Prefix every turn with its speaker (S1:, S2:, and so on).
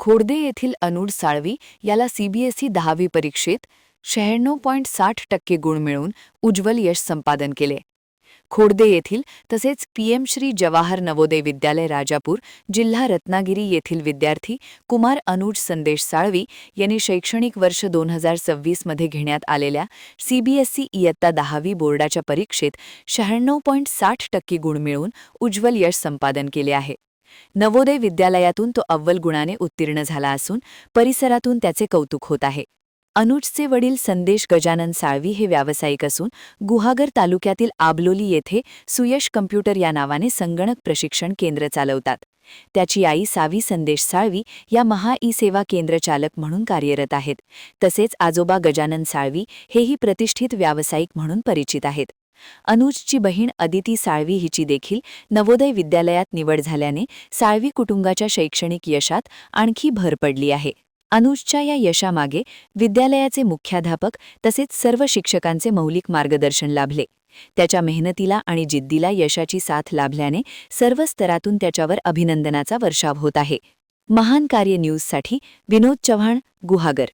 S1: खोडदे येथील अनुज साळवी याला सीबीएसई 10वी परीक्षेत 96.60% गुण मिळवून उज्ज्वल यश संपादन केले. खोडदे येथील तसेच पीएम श्री जवाहर नवोदय विद्यालय राजापूर, जिल्हा रत्नागिरी येथील विद्यार्थी कुमार अनुज संदेश साळवी यांनी शैक्षणिक वर्ष 2026 मध्ये घेण्यात आलेल्या सीबीएसई इयत्ता 10वी बोर्डाच्या परीक्षेत 96.60% गुण मिळवून उज्ज्वल यश संपादन केले आहे. नवोदय विद्यालयातून तो अव्वल गुणाने उत्तीर्ण झाला असून परिसरातून त्याचे कौतुक होत आहे. अनुजचे वडील संदेश गजानन साळवी हे व्यावसायिक असून गुहागर तालुक्यातील आबलोली येथे सुयश कम्प्युटर या नावाने संगणक प्रशिक्षण केंद्र चालवतात. त्याची आई सावी संदेश साळवी या महा-ई-सेवा केंद्र चालक म्हणून कार्यरत आहेत. तसेच आजोबा गजानन साळवी हेही प्रतिष्ठित व्यावसायिक म्हणून परिचित आहेत. अनुजची बहीण अदिती साळवी हिची देखील नवोदय विद्यालयात निवड झाल्याने साळवी कुटुंबाच्या शैक्षणिक यशात आणखी भर पडली आहे. अनुजच्या या यशामागे विद्यालयाचे मुख्याध्यापक तसेच सर्व शिक्षकांचे मौलिक मार्गदर्शन लाभले. त्याच्या मेहनतीला आणि जिद्दीला यशाची साथ लाभल्याने सर्व स्तरातून त्याच्यावर अभिनंदनाचा वर्षाव होत आहे. महान कार्य न्यूजसाठी विनोद चव्हाण, गुहागर.